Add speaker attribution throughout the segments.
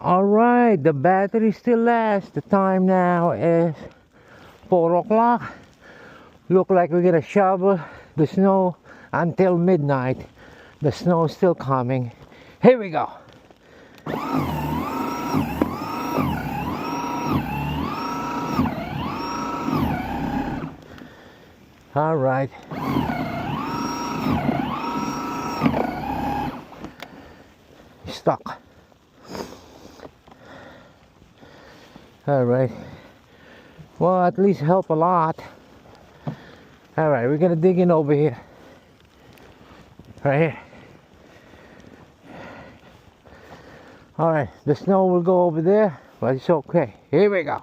Speaker 1: Alright, the battery still lasts. The time now is 4 o'clock. Look like we're gonna shovel the snow until midnight. The snow is still coming. Here we go. Alright. Stuck. Alright. Well, at least help a lot. Alright, we're gonna dig in over here. Right here. Alright, the snow will go over there, but it's okay. Here we go.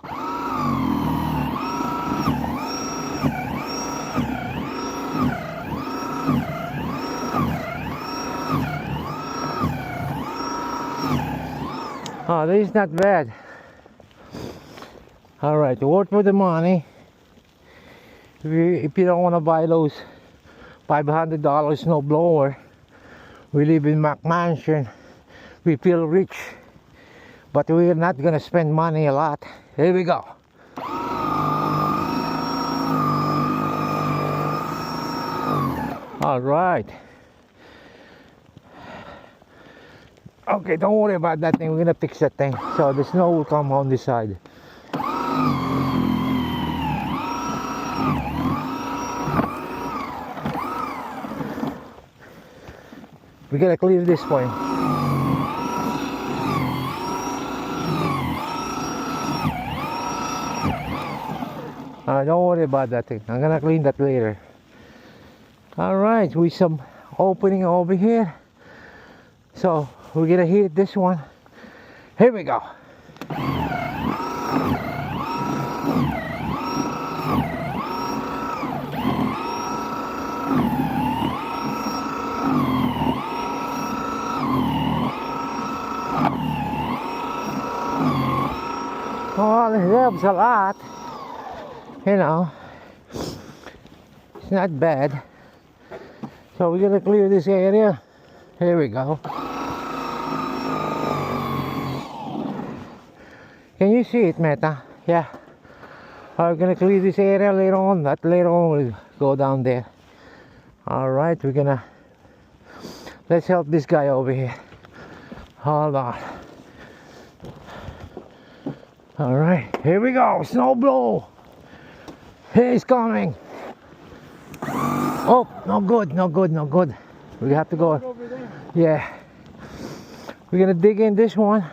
Speaker 1: Oh, this is not bad. Alright, worth for the money. If you don't want to buy those $500 snow blower, we live in McMansion. We feel rich, but we're not gonna spend money a lot. Here we go. Alright. Okay, don't worry about that thing. We're gonna fix that thing. So the snow will come on this side. We gotta clear this point. Don't worry about that thing. I'm gonna clean that later. Alright, with some opening over here. So we're gonna hit this one. Here we go. Oh, it helps a lot. You know, it's not bad. So we're gonna clear this area. Here we go. Can you see it, Meta? Yeah. We're gonna clear this area later on. That later on we'll go down there. Alright, let's help this guy over here. Hold on. Alright, here we go. Snow blow. He's coming. Oh, no good, no good, no good. We have to go. Yeah. We're gonna dig in this one.